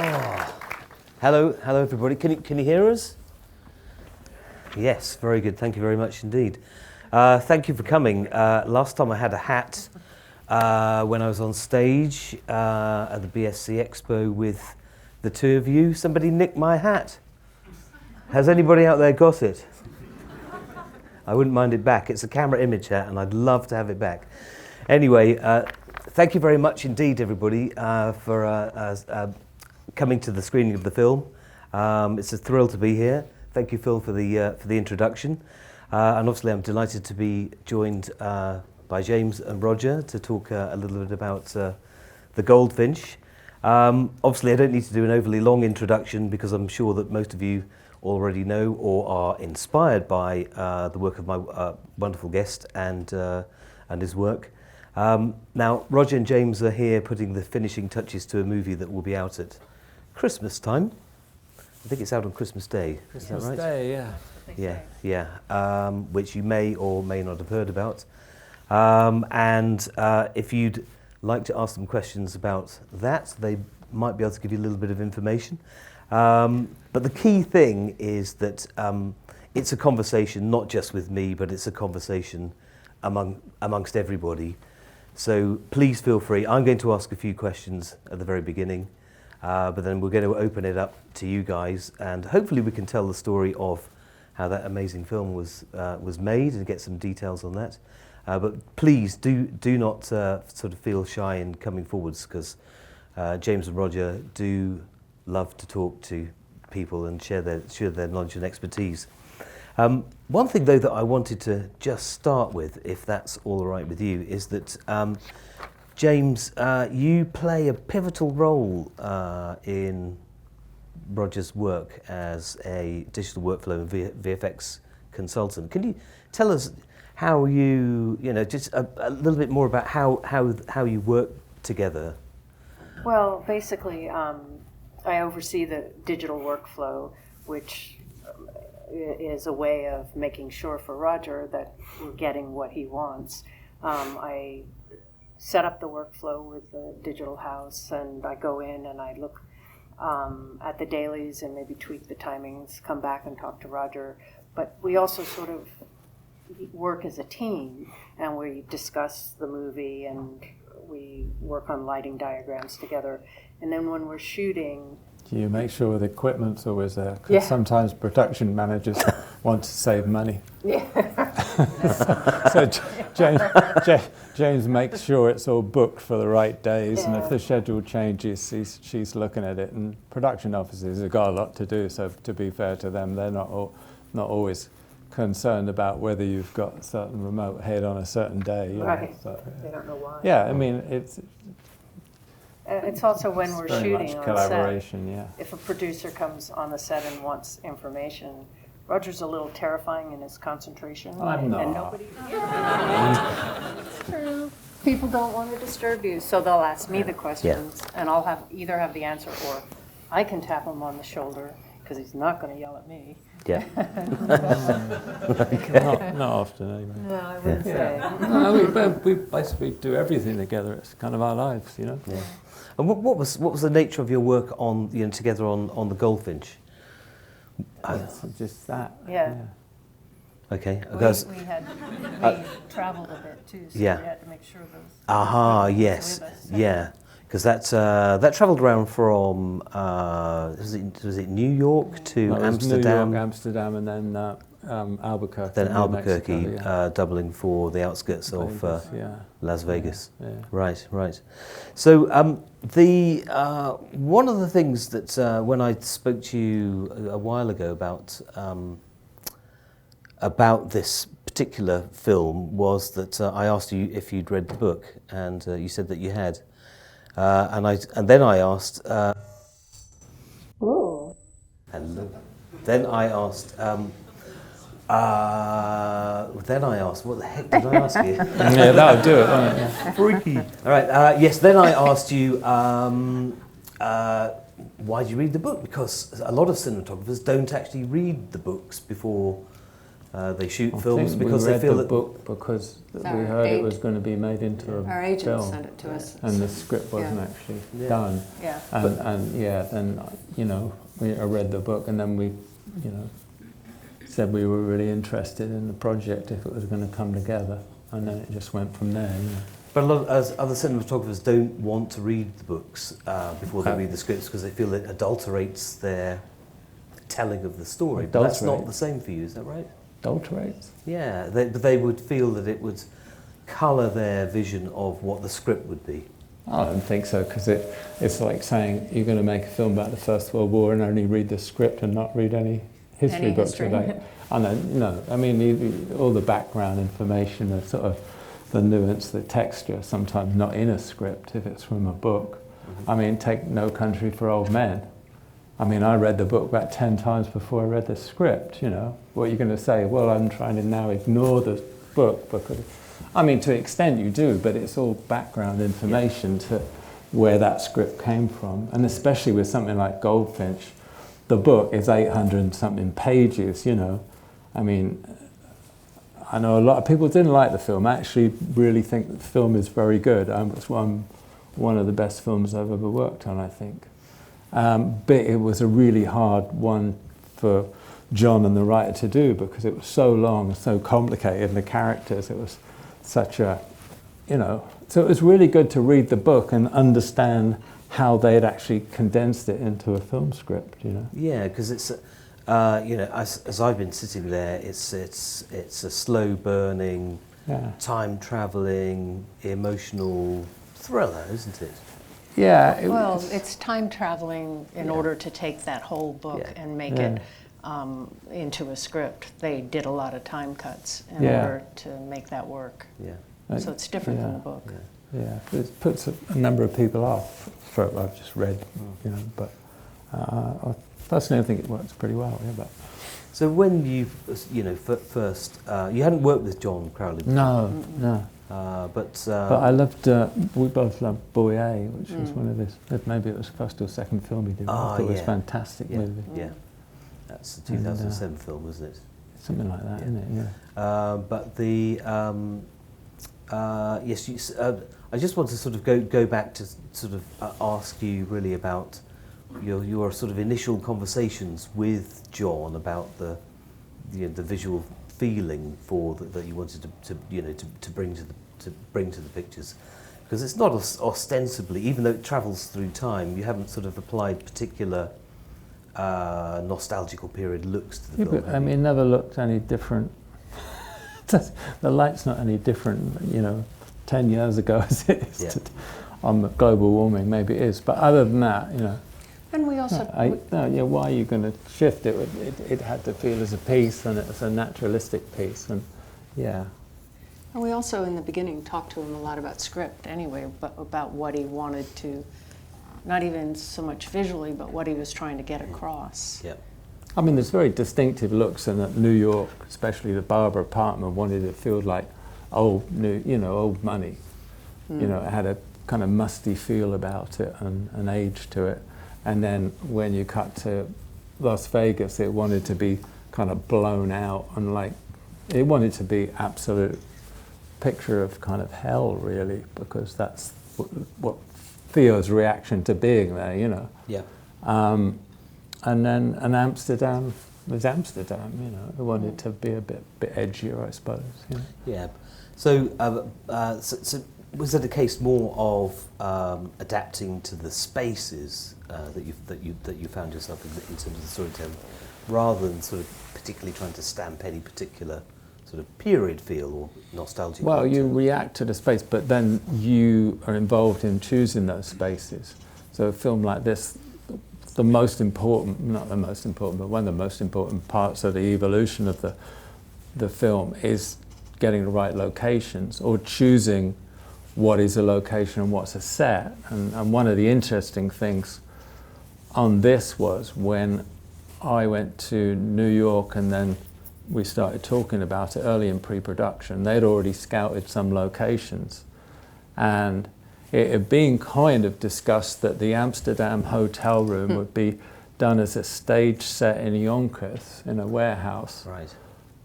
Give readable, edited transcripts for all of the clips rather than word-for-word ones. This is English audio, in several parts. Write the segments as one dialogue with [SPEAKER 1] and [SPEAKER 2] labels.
[SPEAKER 1] Hello everybody. Can you hear us? Yes, very good. Thank you very much indeed. Thank you for coming. Last time I had a hat when I was on stage at the BSC Expo with the two of you. Somebody nicked my hat. Has anybody out there got it? I wouldn't mind it back. It's a camera image hat and I'd love to have it back. Anyway, thank you very much indeed everybody for coming to the screening of the film. It's a thrill to be here. Thank you, Phil, for the introduction. And obviously, I'm delighted to be joined by James and Roger to talk a little bit about the Goldfinch. Obviously, I don't need to do an overly long introduction because I'm sure that most of you already know or are inspired by the work of my wonderful guest and his work. Now, Roger and James are here putting the finishing touches to a movie that will be out at Christmas time. I think it's out on Christmas Day.
[SPEAKER 2] Christmas
[SPEAKER 1] is that right?
[SPEAKER 2] Day,
[SPEAKER 1] Yeah. Which you may or may not have heard about. If you'd like to ask them questions about that, they might be able to give you a little bit of information. But the key thing is that it's a conversation not just with me, but it's a conversation amongst everybody. So please feel free. I'm going to ask a few questions at the very beginning. But then we're going to open it up to you guys, and hopefully we can tell the story of how that amazing film was made and get some details on that. But please do not sort of feel shy in coming forwards, because James and Roger do love to talk to people and share their knowledge and expertise. One thing though that I wanted to just start with, if that's all right with you, is that James, you play a pivotal role in Roger's work as a digital workflow and VFX consultant. Can you tell us how just a little bit more about how you work together?
[SPEAKER 3] Well, basically, I oversee the digital workflow, which is a way of making sure for Roger that we're getting what he wants. I set up the workflow with the digital house, and I go in and I look at the dailies and maybe tweak the timings, come back and talk to Roger. But we also sort of work as a team, and we discuss the movie and we work on lighting diagrams together. And then when we're shooting...
[SPEAKER 2] You make sure the equipment's always there, because sometimes production managers want to save money.
[SPEAKER 3] Yeah.
[SPEAKER 2] So James makes sure it's all booked for the right days, and if the schedule changes, she's looking at it. And production officers have got a lot to do, so to be fair to them, they're not always concerned about whether you've got a certain remote head on a certain day.
[SPEAKER 3] Right. They don't know why.
[SPEAKER 2] Yeah, I mean,
[SPEAKER 3] it's also when we're
[SPEAKER 2] very
[SPEAKER 3] shooting
[SPEAKER 2] much
[SPEAKER 3] on
[SPEAKER 2] collaboration,
[SPEAKER 3] set.
[SPEAKER 2] yeah.
[SPEAKER 3] If a producer comes on the set and wants information, Roger's a little terrifying in his concentration.
[SPEAKER 2] I'm not.
[SPEAKER 3] And nobody. It's true. People don't want to disturb you, so they'll ask me the questions, and I'll either have the answer, or I can tap him on the shoulder because he's not going to yell at me.
[SPEAKER 1] Yeah.
[SPEAKER 2] Not often, anyway.
[SPEAKER 3] No, I wouldn't say.
[SPEAKER 2] No, we basically do everything together. It's kind of our lives, you know.
[SPEAKER 1] Yeah. And what was the nature of your work on together on the Goldfinch?
[SPEAKER 2] Just that.
[SPEAKER 3] Yeah.
[SPEAKER 1] Okay.
[SPEAKER 3] We traveled a bit too, so we had to make sure those.
[SPEAKER 1] Yes. Yeah. Because that travelled around from was it New York to Amsterdam?
[SPEAKER 2] New York, Amsterdam, and then Albuquerque.
[SPEAKER 1] Then Albuquerque,
[SPEAKER 2] Mexico,
[SPEAKER 1] doubling for the outskirts of Las Vegas.
[SPEAKER 2] Yeah.
[SPEAKER 1] Right. So the one of the things that when I spoke to you a while ago about this particular film was that I asked you if you'd read the book, and you said that you had. And then I asked.
[SPEAKER 3] Ooh.
[SPEAKER 1] Hello. Then I asked. What the heck did I ask you?
[SPEAKER 2] Yeah, that'll do it, won't it?
[SPEAKER 1] Freaky. All right. Yes. Then I asked you. Why did you read the book? Because a lot of cinematographers don't actually read the books before They shoot
[SPEAKER 2] I
[SPEAKER 1] films
[SPEAKER 2] think
[SPEAKER 1] because
[SPEAKER 2] we
[SPEAKER 1] they
[SPEAKER 2] read
[SPEAKER 1] feel
[SPEAKER 2] the
[SPEAKER 1] that
[SPEAKER 2] book because we
[SPEAKER 4] Our
[SPEAKER 2] heard it
[SPEAKER 4] agent-
[SPEAKER 2] was going to be made into a
[SPEAKER 4] Our agent
[SPEAKER 2] film,
[SPEAKER 4] sent it to us.
[SPEAKER 2] and the script wasn't
[SPEAKER 4] Yeah.
[SPEAKER 2] actually
[SPEAKER 1] Yeah.
[SPEAKER 2] done.
[SPEAKER 4] Yeah.
[SPEAKER 2] And yeah, then I read the book, and then we said we were really interested in the project if it was going to come together, and then it just went from there.
[SPEAKER 1] But a lot of other cinematographers don't want to read the books before they
[SPEAKER 2] Okay.
[SPEAKER 1] read the scripts because they feel it adulterates their telling of the story. But that's not
[SPEAKER 2] Adulterate?
[SPEAKER 1] the same for you, is that right?
[SPEAKER 2] Adulterates?
[SPEAKER 1] Yeah, but they would feel that it would colour their vision of what the script would be.
[SPEAKER 2] I don't think so, because it's like saying you're going to make a film about the First World War and only read the script and not read any history
[SPEAKER 4] Any
[SPEAKER 2] books
[SPEAKER 4] history.
[SPEAKER 2] about it. I know, no. I mean, all the background information, the sort of the nuance, the texture, sometimes not in a script if it's from a book. I mean, take No Country for Old Men. I mean, I read the book about 10 times before I read the script, What are you going to say? Well, I'm trying to now ignore the book because... I mean, to an extent you do, but it's all background information to where that script came from. And especially with something like Goldfinch, the book is 800 and something pages, I mean, I know a lot of people didn't like the film. I actually really think the film is very good. It's one of the best films I've ever worked on, I think. But it was a really hard one for John and the writer to do because it was so long and so complicated, and the characters, it was such a, So it was really good to read the book and understand how they had actually condensed it into a film script,
[SPEAKER 1] Yeah, because it's, as I've been sitting there, it's a slow burning,
[SPEAKER 2] Yeah.
[SPEAKER 1] time travelling, emotional thriller, isn't it?
[SPEAKER 2] Yeah.
[SPEAKER 3] Well, it's time traveling in
[SPEAKER 1] Yeah.
[SPEAKER 3] order to take that whole book
[SPEAKER 1] Yeah.
[SPEAKER 3] and make
[SPEAKER 2] Yeah.
[SPEAKER 3] it into a script. They did a lot of time cuts in
[SPEAKER 2] Yeah.
[SPEAKER 3] order to make that work.
[SPEAKER 1] Yeah.
[SPEAKER 3] So it's different
[SPEAKER 2] yeah.
[SPEAKER 3] from the book.
[SPEAKER 1] Yeah.
[SPEAKER 2] Yeah, it puts a number of people off. For what I've just read, but I personally think it works pretty well. Yeah, but
[SPEAKER 1] So when you first, you hadn't worked with John Crowley before,
[SPEAKER 2] no.
[SPEAKER 1] but
[SPEAKER 2] But I loved. We both loved Boy A, which was one of his. Maybe it was first or second film he did. I thought it was a fantastic
[SPEAKER 1] yeah,
[SPEAKER 2] movie.
[SPEAKER 1] yeah, that's the 2007 film, wasn't it?
[SPEAKER 2] Something like that, isn't it? Yeah.
[SPEAKER 1] But the yes, I just want to sort of go back to sort of ask you really about your sort of initial conversations with John about the visual feeling that you wanted to bring to the pictures, because it's not ostensibly, even though it travels through time, you haven't sort of applied particular nostalgical period looks to the film.
[SPEAKER 2] But, I mean, it never looked any different. The light's not any different, 10 years ago as it is on the global warming. Maybe it is, but other than that,
[SPEAKER 3] And we also...
[SPEAKER 2] why are you going to shift it? It had to feel as a piece, and it's a naturalistic piece, and yeah.
[SPEAKER 3] And we also, in the beginning, talked to him a lot about script anyway, but about what he wanted to, not even so much visually, but what he was trying to get across.
[SPEAKER 1] Yeah.
[SPEAKER 2] I mean, there's very distinctive looks in New York, especially the Barber apartment wanted it to feel like old money. It had a kind of musty feel about it and an age to it. And then when you cut to Las Vegas, it wanted to be kind of blown out and it wanted to be absolute picture of kind of hell, really, because that's what Theo's reaction to being there,
[SPEAKER 1] Yeah.
[SPEAKER 2] And then Amsterdam was Amsterdam, It wanted to be a bit edgier, I suppose.
[SPEAKER 1] Yeah. So, so was it a case more of adapting to the spaces that you found yourself in terms of the storytelling, rather than sort of particularly trying to stamp any particular sort of period feel or nostalgic?
[SPEAKER 2] Well, you react to the space, but then you are involved in choosing those spaces. So a film like this, the most important, not the most important, but one of the most important parts of the evolution of the film is getting the right locations, or choosing what is a location and what's a set. And one of the interesting things on this was when I went to New York, and then we started talking about it early in pre-production. They'd already scouted some locations, and it had been kind of discussed that the Amsterdam hotel room would be done as a stage set in Yonkers in a warehouse.
[SPEAKER 1] Right.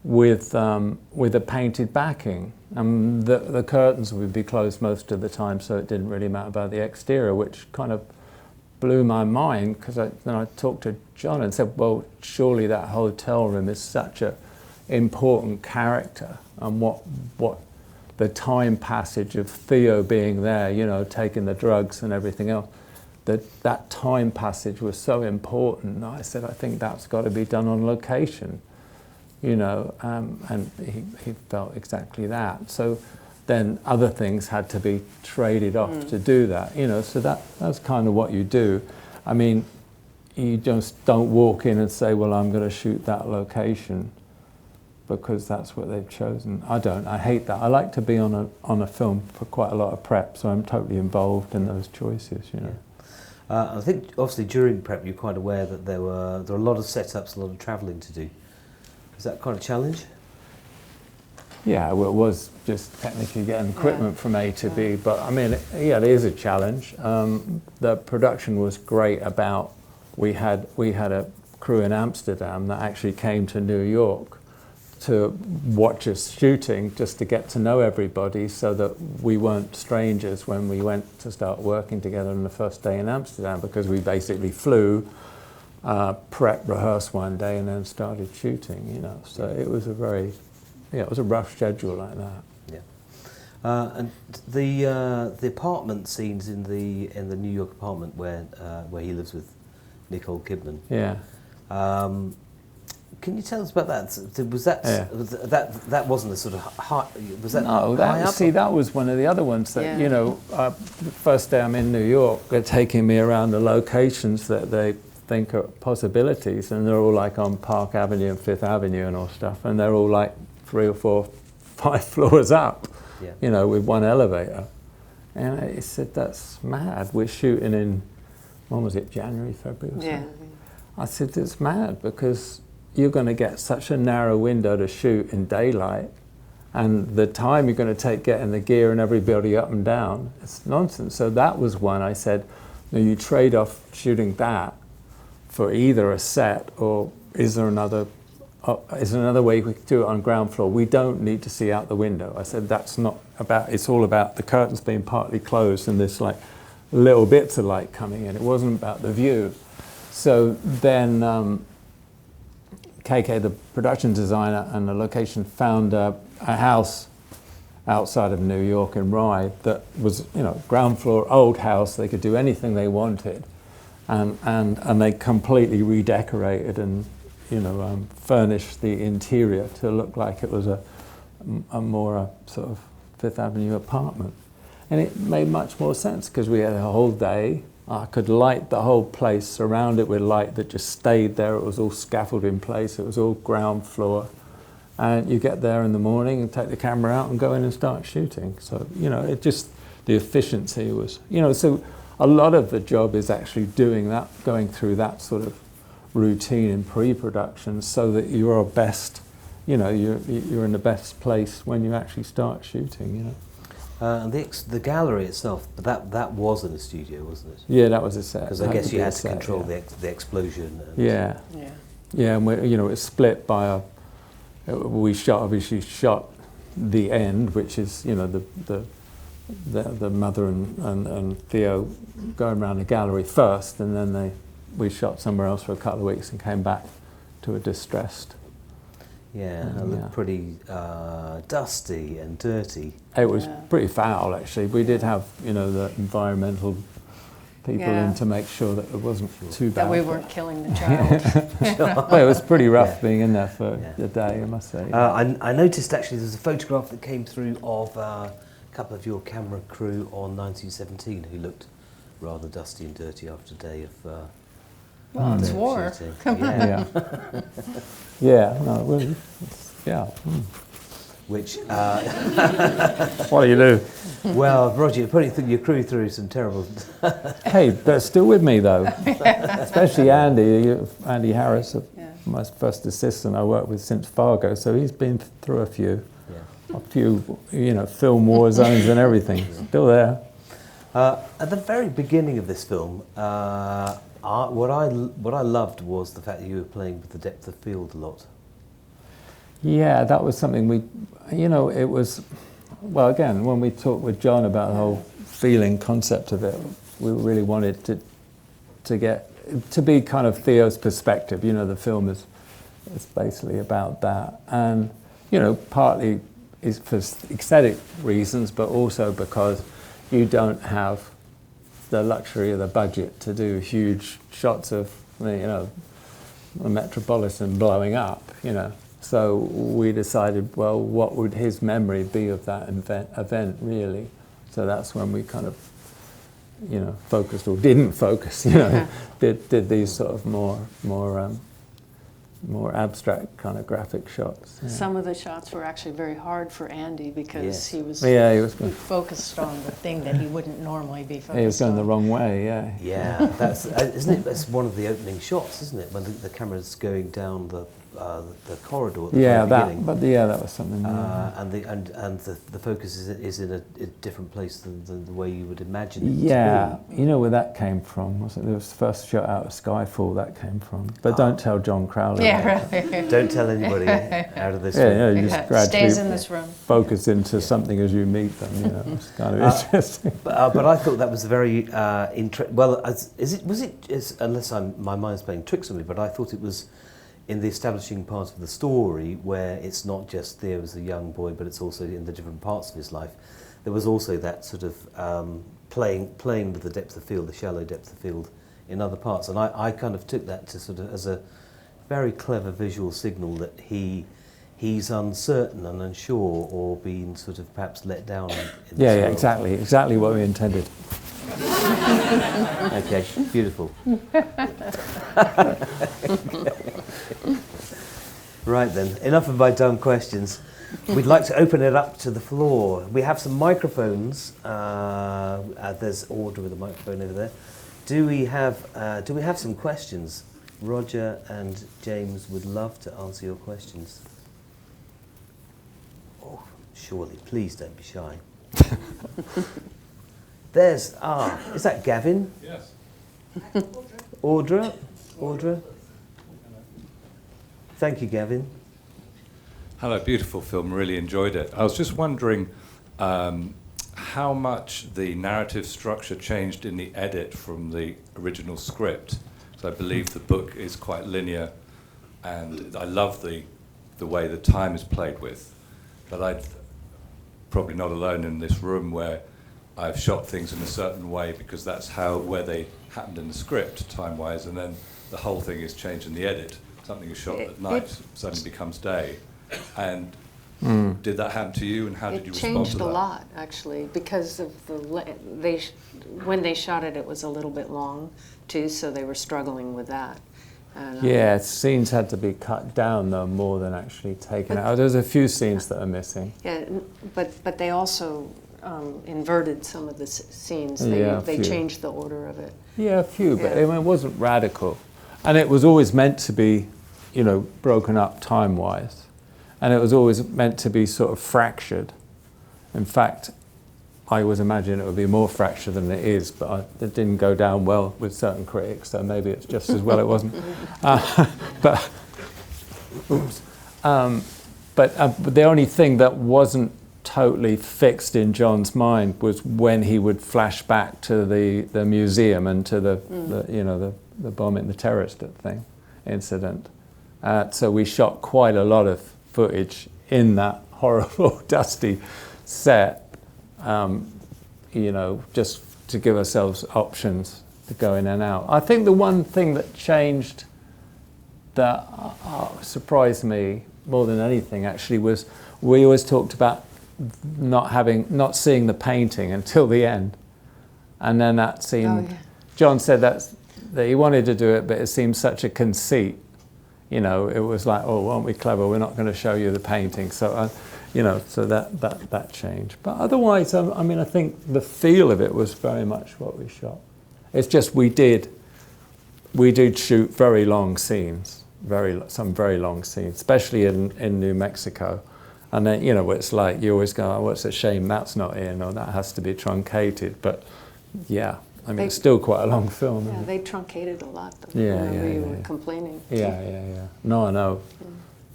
[SPEAKER 2] with a painted backing. The curtains would be closed most of the time, so it didn't really matter about the exterior, which kind of blew my mind, because then I talked to John and said, well, surely that hotel room is such an important character, and what the time passage of Theo being there, you know, taking the drugs and everything else, that time passage was so important. I said, I think that's got to be done on location, you know, and he felt exactly that. So then other things had to be traded off to do that, you know, so that's kind of what you do. I mean, you just don't walk in and say, well, I'm going to shoot that location because that's what they've chosen. I hate that. I like to be on a film for quite a lot of prep, so I'm totally involved in those choices, you know.
[SPEAKER 1] I think obviously during prep you're quite aware that there were a lot of setups, a lot of travelling to do. Is that quite a challenge?
[SPEAKER 2] Yeah, well, it was just technically getting equipment from A to B, but I mean, yeah, it is a challenge. The production was great about, we had a crew in Amsterdam that actually came to New York to watch us shooting, just to get to know everybody, so that we weren't strangers when we went to start working together on the first day in Amsterdam, because we basically flew, prep, rehearsed one day, and then started shooting, you know. So it was it was a rough schedule like that.
[SPEAKER 1] Yeah. And the apartment scenes in the New York apartment where he lives with Nicole Kidman.
[SPEAKER 2] Yeah.
[SPEAKER 1] Can you tell us about that? Was that that wasn't a sort of high? Was that
[SPEAKER 2] no?
[SPEAKER 1] High up?
[SPEAKER 2] See, that was one of the other ones that you know. The first day I'm in New York, they're taking me around the locations that they think are possibilities, and they're all like on Park Avenue and Fifth Avenue and all stuff, and they're all like 3 or 4, 5 floors up, you know, with one elevator. And I said, that's mad. We're shooting in, when was it, January, February or something? Yeah. I said, it's mad, because you're going to get such a narrow window to shoot in daylight, and the time you're going to take getting the gear and everybody up and down, it's nonsense. So that was one I said, no, you trade off shooting that for either a set, or is there another way we could do it on ground floor? We don't need to see out the window. I said, that's not about, it's all about the curtains being partly closed and this like little bits of light coming in. It wasn't about the view. So then KK, the production designer and the location, found a house outside of New York in Rye that was, you know, ground floor, old house. They could do anything they wanted, and they completely redecorated and, you know, furnished the interior to look like it was a more sort of Fifth Avenue apartment. And it made much more sense, because we had a whole day. I could light the whole place, surround it with light that just stayed there. It was all scaffolded in place. It was all ground floor. And you get there in the morning and take the camera out and go in and start shooting. So, you know, it just, the efficiency was, you know, so a lot of the job is actually doing that, going through that sort of routine in pre-production, so that you're best, you know, you're in the best place when you actually start shooting, you know.
[SPEAKER 1] And the gallery itself, that was in a studio, wasn't it?
[SPEAKER 2] Yeah, that was a set.
[SPEAKER 1] Because I guess you had to control the explosion. And
[SPEAKER 2] And we, you know, it's split by we obviously shot the end, which is, you know, the mother and Theo going around the gallery first, and then we shot somewhere else for a couple of weeks and came back to a distressed.
[SPEAKER 1] Yeah, it looked pretty dusty and dirty.
[SPEAKER 2] It was pretty foul, actually. We did have, you know, the environmental people in to make sure that it wasn't too bad.
[SPEAKER 3] That we weren't killing the child.
[SPEAKER 2] Well, it was pretty rough being in there for the day, I must say.
[SPEAKER 1] I noticed actually there's a photograph that came through of a couple of your camera crew on 1917 who looked rather dusty and dirty after a day of
[SPEAKER 3] well, it's war.
[SPEAKER 1] Come on. Which
[SPEAKER 2] what do you do?
[SPEAKER 1] Well, Roger, you're putting your crew through some terrible.
[SPEAKER 2] Hey, they're still with me though. Especially Andy Harris, my first assistant I worked with since Fargo, so he's been through a few, you know, film war zones and everything. Still there.
[SPEAKER 1] At the very beginning of this film, what I loved was the fact that you were playing with the depth of field a lot.
[SPEAKER 2] Yeah, that was something we, it was, well, again, when we talked with John about the whole feeling concept of it, we really wanted to be kind of Theo's perspective. The film is basically about that. And, partly is for aesthetic reasons, but also because you don't have the luxury of the budget to do huge shots of, the Metropolitan blowing up, So we decided, well, what would his memory be of that event really? So that's when we kind of, focused or didn't focus, did these sort of more abstract kind of graphic shots. Yeah.
[SPEAKER 3] Some of the shots were actually very hard for Andy because he was focused on the thing that he wouldn't normally be focused on.
[SPEAKER 2] He was going the wrong way, yeah.
[SPEAKER 1] Yeah, that's isn't it? That's one of the opening shots, isn't it? When the camera's going down the corridor at the very beginning.
[SPEAKER 2] That was something.
[SPEAKER 1] And the focus is in a different place than the way you would imagine it
[SPEAKER 2] Yeah,
[SPEAKER 1] to be.
[SPEAKER 2] you know where that came from? Was it the first shot out of Skyfall that came from? But don't tell John Crowley.
[SPEAKER 3] Yeah, right.
[SPEAKER 1] Don't tell anybody out of this.
[SPEAKER 2] You just gradually
[SPEAKER 3] stays in this room.
[SPEAKER 2] Focus into something as you meet them. It's kind of interesting.
[SPEAKER 1] But I thought that was a very unless my mind's playing tricks on me, but I thought it was in the establishing part of the story where it's not just Theo as a young boy, but it's also in the different parts of his life. There was also that sort of playing with the depth of field, the shallow depth of field in other parts, and I kind of took that to sort of as a very clever visual signal that he's uncertain and unsure, or been sort of perhaps let down. Exactly what we intended. Okay, beautiful. Right then, enough of my dumb questions. We'd like to open it up to the floor. We have some microphones. There's Audra with a microphone over there. Do we have some questions? Roger and James would love to answer your questions. Oh, surely, please don't be shy. Is that Gavin?
[SPEAKER 4] Yes.
[SPEAKER 1] Audra? Thank you, Gavin.
[SPEAKER 4] Hello, beautiful film, really enjoyed it. I was just wondering how much the narrative structure changed in the edit from the original script. So I believe the book is quite linear, and I love the way the time is played with. But I'm probably not alone in this room where I've shot things in a certain way because that's where they happened in the script, time-wise, and then the whole thing is changed in the edit. Something is shot at night, suddenly becomes day. And did that happen to you, and how did you respond to that?
[SPEAKER 3] It changed a lot, actually, because of when they shot it, it was a little bit long, too, so they were struggling with that. And,
[SPEAKER 2] scenes had to be cut down, though, more than actually taken out. There's a few scenes that are missing.
[SPEAKER 3] Yeah, but they also inverted some of the scenes. They changed the order of it.
[SPEAKER 2] Yeah, a few, but it wasn't radical. And it was always meant to be, broken up time-wise. And it was always meant to be sort of fractured. In fact, I always imagined it would be more fractured than it is, but it didn't go down well with certain critics, so maybe it's just as well it wasn't. But the only thing that wasn't totally fixed in John's mind was when he would flash back to the museum and to the bombing, the terrorist incident. So we shot quite a lot of footage in that horrible, dusty set, just to give ourselves options to go in and out. I think the one thing that changed that surprised me more than anything actually was we always talked about not seeing the painting until the end, and then that seemed. John said that he wanted to do it, but it seemed such a conceit. It was like, oh, aren't we clever? We're not going to show you the painting. So, so that changed. But otherwise, I think the feel of it was very much what we shot. It's just we did shoot very long scenes, some very long scenes, especially in New Mexico. And then, it's like you always go, oh, it's a shame that's not in, or that has to be truncated. But yeah, it's still quite a long film.
[SPEAKER 3] Yeah, they truncated a lot, though.
[SPEAKER 2] Yeah,
[SPEAKER 3] we were complaining.
[SPEAKER 2] Yeah. No, I know.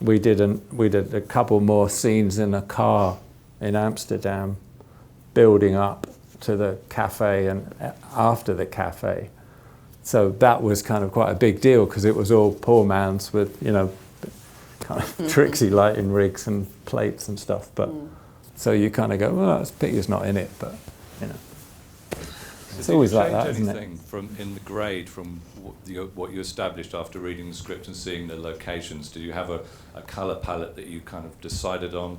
[SPEAKER 2] we did a couple more scenes in a car in Amsterdam, building up to the cafe and after the cafe. So that was kind of quite a big deal because it was all poor man's with, you know, kind of tricksy lighting rigs and plates and stuff. But so you kind of go, well, it's pity it's not in it, but you know, it's always like that, isn't it?
[SPEAKER 4] Anything from in the grade from what you established after reading the script and seeing the locations? Did you have a colour palette that you kind of decided on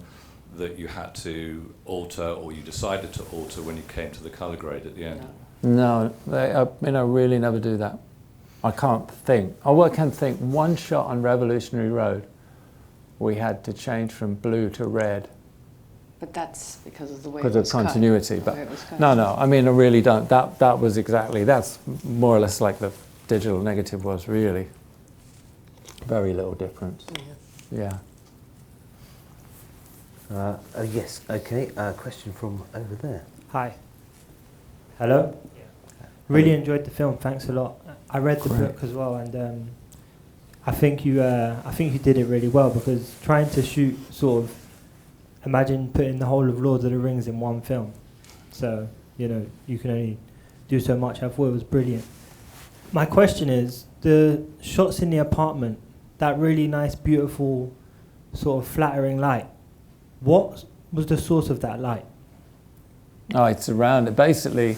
[SPEAKER 4] that you had to alter, or you decided to alter when you came to the colour grade at the end?
[SPEAKER 2] No, I really never do that. I can't think. I can think one shot on Revolutionary Road, we had to change from blue to red.
[SPEAKER 5] But that's because of the way
[SPEAKER 2] Because
[SPEAKER 5] it
[SPEAKER 2] of
[SPEAKER 5] was
[SPEAKER 2] continuity.
[SPEAKER 5] cut.
[SPEAKER 2] But
[SPEAKER 5] The way it was cut.
[SPEAKER 2] no, I mean, I really don't. That was exactly, that's more or less like the digital negative was, really. Very little difference. Yeah.
[SPEAKER 1] Yes, okay. Question from over there.
[SPEAKER 6] Hi. Hello? Really enjoyed the film. Thanks a lot. I read the book as well, and I think you did it really well, because trying to shoot sort of, imagine putting the whole of Lord of the Rings in one film. So, you know, you can only do so much. I thought it was brilliant. My question is, the shots in the apartment, that really nice, beautiful, sort of flattering light, what was the source of that light?
[SPEAKER 2] Oh, it's around it. Basically,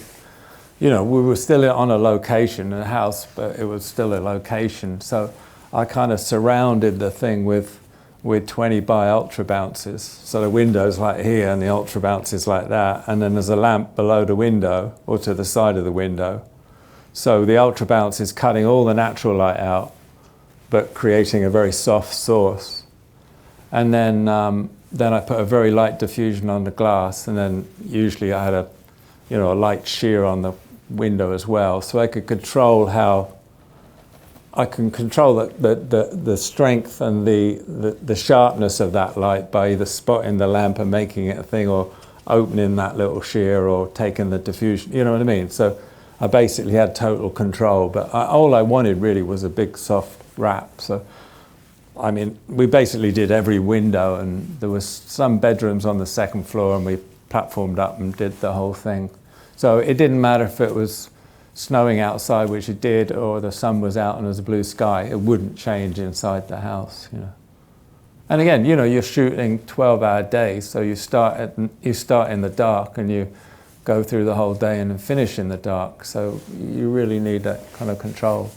[SPEAKER 2] you know, we were still on a location, a house, but it was still a location. So I kind of surrounded the thing with 20 by ultra bounces. So the window's like here and the ultra bounces like that. And then there's a lamp below the window or to the side of the window. So the ultra bounce is cutting all the natural light out, but creating a very soft source. And then I put a very light diffusion on the glass, and then usually I had a light shear on the window as well, so I could control the strength and the sharpness of that light by either spotting the lamp and making it a thing, or opening that little shear, or taking the diffusion. You know what I mean? So I basically had total control, but all I wanted really was a big soft wrap. So I mean, we basically did every window, and there was some bedrooms on the second floor, and we platformed up and did the whole thing. So it didn't matter if it was snowing outside, which it did, or the sun was out and there was a blue sky. It wouldn't change inside the house, you know. And again, you know, you're shooting 12-hour days, so you start in the dark and you go through the whole day and then finish in the dark. So you really need that kind of control.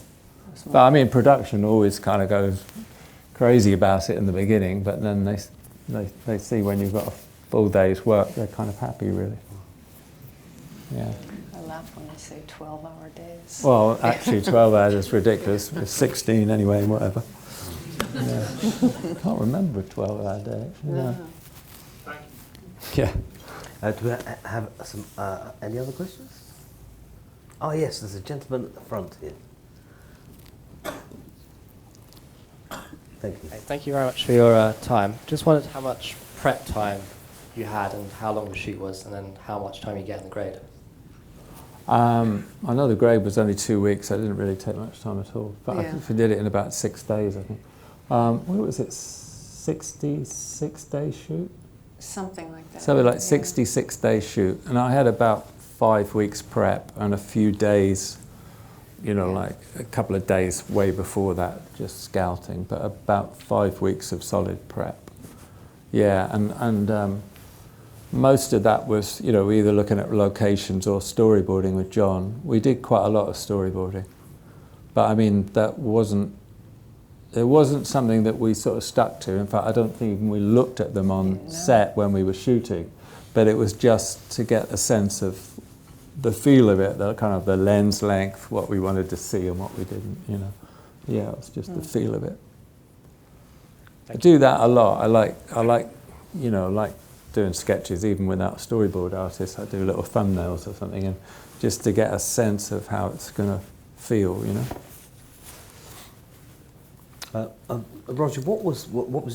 [SPEAKER 2] But I mean, production always kind of goes crazy about it in the beginning, but then they see when you've got a full day's work, they're kind of happy, really. Yeah.
[SPEAKER 5] I laugh when they say 12-hour days.
[SPEAKER 2] Well, actually 12 hours is ridiculous. It's 16 anyway, whatever. Yeah. I can't remember a 12-hour day. No. Yeah.
[SPEAKER 1] Do we have some any other questions? Oh yes, there's a gentleman at the front here. Thank you.
[SPEAKER 7] Thank you very much for your time. Just wondered how much prep time you had and how long the shoot was, and then how much time you get in the grade.
[SPEAKER 2] I know the grade was only 2 weeks. I didn't really take much time at all. But I
[SPEAKER 5] Yeah.
[SPEAKER 2] think we did it in about 6 days, I think. What was it, 66-day shoot?
[SPEAKER 5] Something like that.
[SPEAKER 2] Something like
[SPEAKER 5] yeah.
[SPEAKER 2] 66-day shoot. And I had about 5 weeks prep and a few days, you know, like a couple of days way before that, just scouting, but about 5 weeks of solid prep. Yeah, and most of that was, you know, either looking at locations or storyboarding with John. We did quite a lot of storyboarding, but I mean, it wasn't something that we sort of stuck to. In fact, I don't think even we looked at them on set when we were shooting, but it was just to get a sense of the feel of it, the kind of the lens length, what we wanted to see and what we didn't, you know. Yeah, it was just the feel of it. I do that a lot. I like, you know, like doing sketches even without a storyboard artist. I do little thumbnails or something, and just to get a sense of how it's going to feel, you know.
[SPEAKER 1] Roger, what was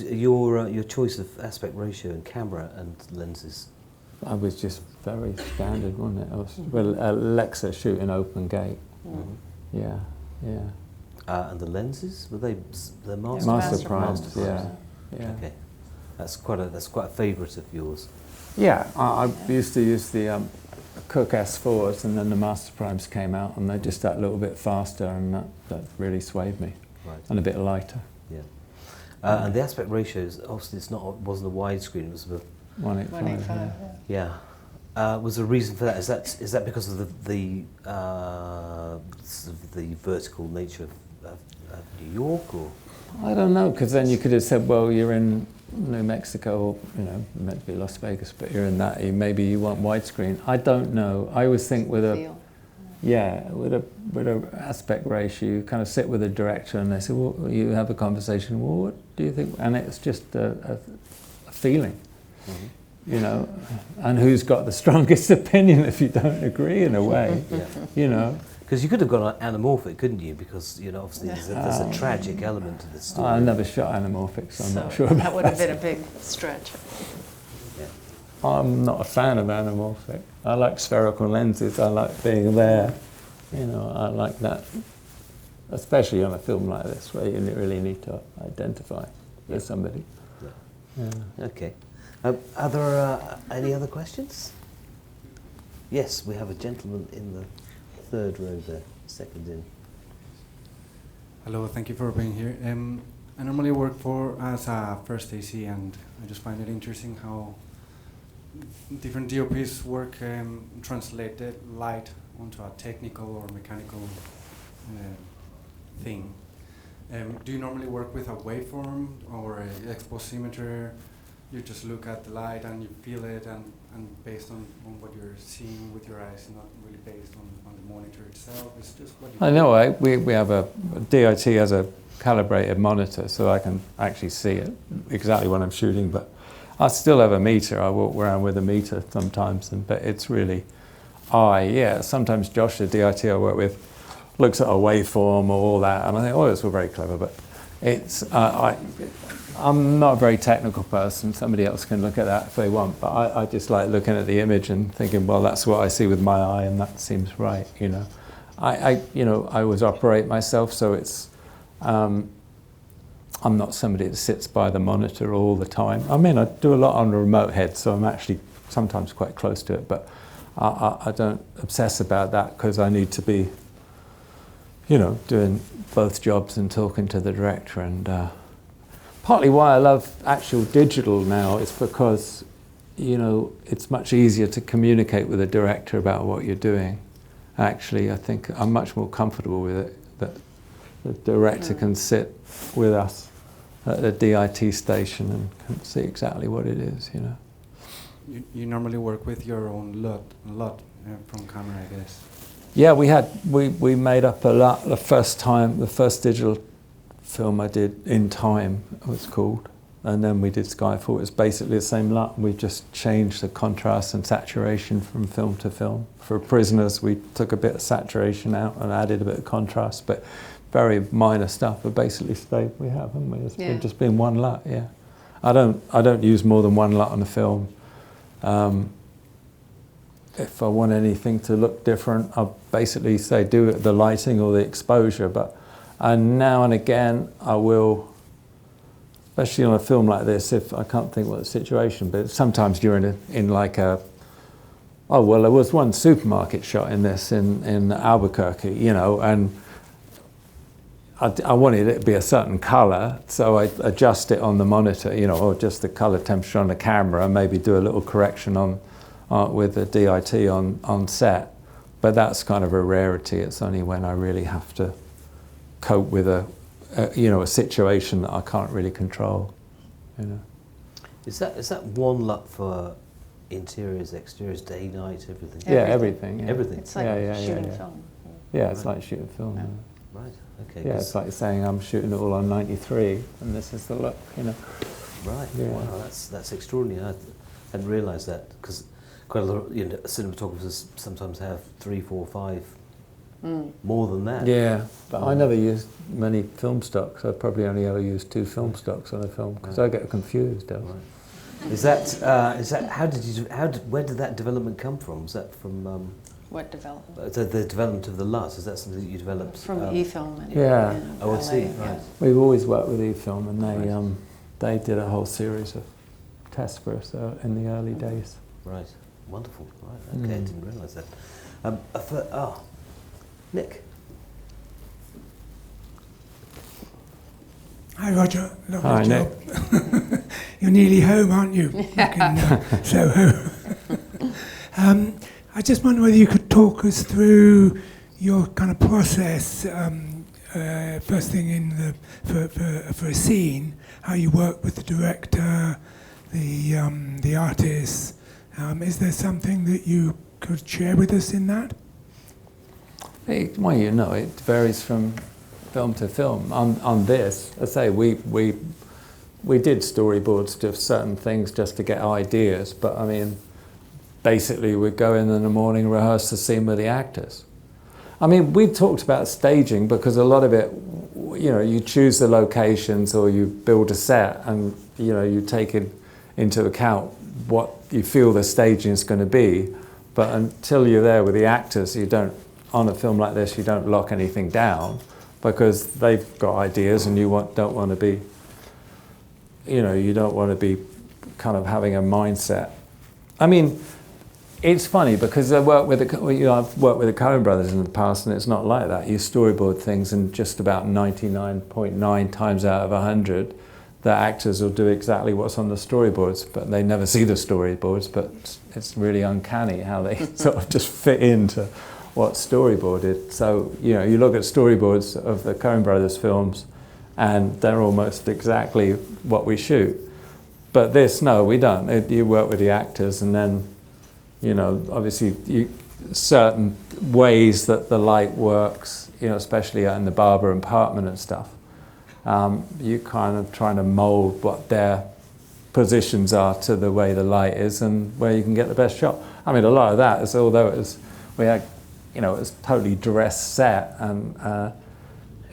[SPEAKER 1] your choice of aspect ratio and camera and lenses?
[SPEAKER 2] I was just very standard, wasn't it? I was, well, Alexa shooting open gate. Mm-hmm. Yeah.
[SPEAKER 1] And the lenses, were they the
[SPEAKER 2] Master
[SPEAKER 1] prime?
[SPEAKER 2] primes, yeah. Yeah.
[SPEAKER 1] Okay. That's quite a favourite of yours.
[SPEAKER 2] Yeah, I used to use the Cook S4s, and then the Master Primes came out, and they're just that little bit faster, and that really swayed me,
[SPEAKER 1] Right.
[SPEAKER 2] and a bit lighter.
[SPEAKER 1] Yeah. And the aspect ratios, obviously, wasn't a widescreen. It was a
[SPEAKER 2] 185.
[SPEAKER 1] yeah. Was there a reason for that? Is that because of the vertical nature of New York, or?
[SPEAKER 2] I don't know, because then you could have said, well, you're in New Mexico, or, meant to be Las Vegas, but you're in that. Maybe you want widescreen. I don't know. I always think with a aspect ratio, you kind of sit with a director and they say, well, you have a conversation. Well, what do you think? And it's just a feeling.
[SPEAKER 1] Mm-hmm.
[SPEAKER 2] And who's got the strongest opinion if you don't agree, in a way,
[SPEAKER 1] Because you could have gone anamorphic, couldn't you? Because obviously there's a tragic element to this story.
[SPEAKER 2] I never shot anamorphic, so I'm not sure about
[SPEAKER 5] that would have been a big stretch.
[SPEAKER 1] Yeah.
[SPEAKER 2] I'm not a fan of anamorphic. I like spherical lenses. I like being there. I like that, especially on a film like this, where you really need to identify with somebody.
[SPEAKER 1] Yeah. Okay. Are there any other questions? Yes, we have a gentleman in the third row there, second in.
[SPEAKER 8] Hello, thank you for being here. I normally work as a first AC, and I just find it interesting how different DOPs work, translate the light onto a technical or mechanical thing. Do you normally work with a waveform or an exposimeter? You just look at the light and you feel it, and based on what you're seeing with your eyes, not really based on the monitor itself. It's just what you
[SPEAKER 2] I know. We have a DIT has a calibrated monitor, so I can actually see it exactly when I'm shooting. But I still have a meter. I walk around with a meter sometimes, but it's really eye. Yeah, sometimes Josh, the DIT I work with, looks at a waveform or all that, and I think, oh, it's all very clever. But it's I'm not a very technical person. Somebody else can look at that if they want, but I just like looking at the image and thinking, well, that's what I see with my eye, and that seems right. I always operate myself, so it's I'm not somebody that sits by the monitor all the time. I mean, I do a lot on a remote head, so I'm actually sometimes quite close to it, but I don't obsess about that, because I need to be, doing both jobs and talking to the director. And partly why I love actual digital now is because, it's much easier to communicate with a director about what you're doing. Actually, I think I'm much more comfortable with it, that the director can sit with us at the DIT station and can see exactly what it is,
[SPEAKER 8] You normally work with your own lot from camera, I guess.
[SPEAKER 2] Yeah, we made up a lot the first digital film I did, In Time, it was called, and then we did Skyfall. It's basically the same lot. We just changed the contrast and saturation from film to film. For Prisoners, we took a bit of saturation out and added a bit of contrast, but very minor stuff. But basically stayed we have, haven't we? It's just been one lot. Yeah, I don't use more than one lot on a film. If I want anything to look different, I'll basically say do it the lighting or the exposure. And now and again, I will, especially on a film like this, if I can't think what the situation, but sometimes you're in like a, oh, well, there was one supermarket shot in this in Albuquerque, and I wanted it to be a certain colour, so I adjust it on the monitor, or just the colour temperature on the camera, and maybe do a little correction on with the DIT on set. But that's kind of a rarity. It's only when I really have to cope with a situation that I can't really control.
[SPEAKER 1] Is that one LUT for interiors, exteriors, day, night, everything?
[SPEAKER 2] Yeah, everything. Yeah.
[SPEAKER 1] Everything.
[SPEAKER 5] It's like shooting film.
[SPEAKER 2] Yeah, it's like shooting film.
[SPEAKER 5] Yeah.
[SPEAKER 2] Yeah.
[SPEAKER 1] Right. Okay.
[SPEAKER 2] Yeah, it's like saying I'm shooting it all on 93, and this is the look.
[SPEAKER 1] Right.
[SPEAKER 2] Yeah.
[SPEAKER 1] Wow, that's extraordinary. I hadn't realised that, because quite a lot of cinematographers sometimes have 3, 4, 5, more than that.
[SPEAKER 2] Yeah, but I never used many film stocks. I probably only ever used 2 film stocks on a film, because I get confused.
[SPEAKER 1] Right. Is that where did that development come from? Is that from
[SPEAKER 5] What development?
[SPEAKER 1] the development of the LUT? Is that something that you developed
[SPEAKER 5] From E-film.
[SPEAKER 2] Yeah.
[SPEAKER 1] Oh, I see.
[SPEAKER 5] LA,
[SPEAKER 1] Right.
[SPEAKER 2] We've always worked with E-film, and they did a whole series of tests for us in the early days.
[SPEAKER 1] Right. Wonderful. Right. Okay, I didn't realise that. Nick.
[SPEAKER 9] Hi Roger, lovely
[SPEAKER 2] Hi,
[SPEAKER 9] job. You're nearly home, aren't you? Back in Soho. I just wonder whether you could talk us through your kind of process, first thing in for a scene, how you work with the director, the artists. Is there something that you could share with us in that?
[SPEAKER 2] Well, you know, it varies from film to film. On this, I say we did storyboards to certain things just to get ideas, but I mean, basically we'd go in the morning, rehearse the scene with the actors. I mean, we talked about staging because a lot of it, you know, you choose the locations or you build a set and, you know, you take into account what you feel the staging is going to be, but until you're there with the actors, you don't, on a film like this, you don't lock anything down because they've got ideas and you don't want to be, you know, you don't want to be kind of having a mindset. I mean, it's funny because I've worked with the Coen brothers in the past, and it's not like that. You storyboard things, and just about 99.9 times out of 100, the actors will do exactly what's on the storyboards, but they never see the storyboards. But it's really uncanny how they sort of just fit into what's storyboarded. So you know, you look at storyboards of the Coen brothers films, and they're almost exactly what we shoot. But this, no, we don't. You work with the actors, and then, you know, obviously certain ways that the light works, you know, especially in the Barber apartment and stuff, you kind of trying to mold what their positions are to the way the light is and where you can get the best shot. I mean, a lot of that is, although we had, you know, it was totally dressed set, and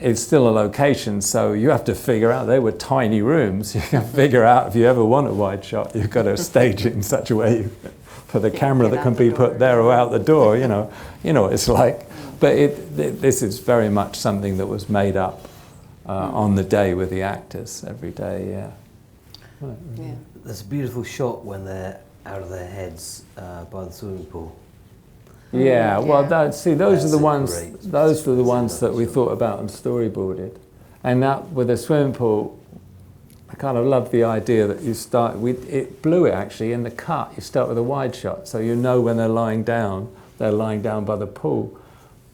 [SPEAKER 2] it's still a location, so you have to figure out, they were tiny rooms, you can figure out if you ever want a wide shot, you've got to stage it in such a way for the camera that can be put there or out the door, you know what it's like. But this is very much something that was made up on the day with the actors every day, yeah. Right, really.
[SPEAKER 5] Yeah.
[SPEAKER 1] There's a beautiful shot when they're out of their heads by the swimming pool.
[SPEAKER 2] Yeah, well, those are the ones.
[SPEAKER 1] great
[SPEAKER 2] Those are the ones that we
[SPEAKER 1] shot.
[SPEAKER 2] thought about and storyboarded, and that with the swimming pool, I kind of love the idea that you start. It blew it actually in the cut. You start with a wide shot, so you know when they're lying down by the pool.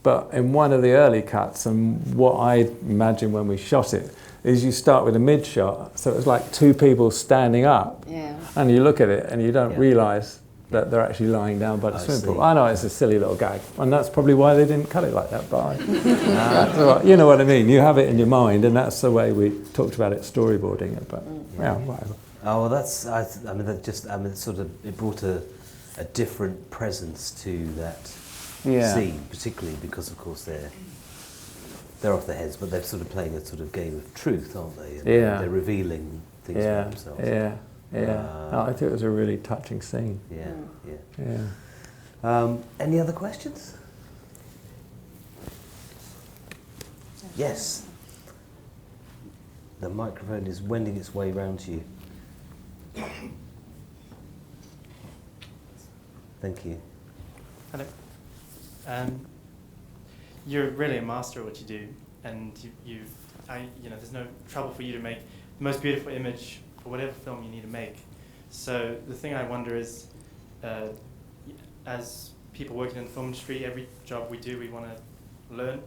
[SPEAKER 2] But in one of the early cuts, and what I imagine when we shot it, is you start with a mid shot, so it's like two people standing up,
[SPEAKER 5] Yeah.
[SPEAKER 2] and you look at it and you don't
[SPEAKER 1] Yeah.
[SPEAKER 2] realise that they're actually lying down by the
[SPEAKER 1] I
[SPEAKER 2] swimming
[SPEAKER 1] see.
[SPEAKER 2] pool. I know it's a silly little gag, and that's probably why they didn't cut it like that, but that's all right. You know what I mean, you have it in your mind, and that's the way we talked about it, storyboarding it, but yeah, whatever.
[SPEAKER 1] Oh, well, it brought a different presence to that scene, particularly because, of course, they're off their heads, but they're sort of playing a sort of game of truth, aren't they? And
[SPEAKER 2] Yeah.
[SPEAKER 1] they're revealing things about themselves.
[SPEAKER 2] No, I think it was a really touching scene.
[SPEAKER 1] Any other questions? Yes. The microphone is wending its way round to you. Thank you.
[SPEAKER 10] Hello. You're really a master at what you do, and there's no trouble for you to make the most beautiful image for whatever film you need to make. So the thing I wonder is, as people working in the film industry, every job we do, we want to learn.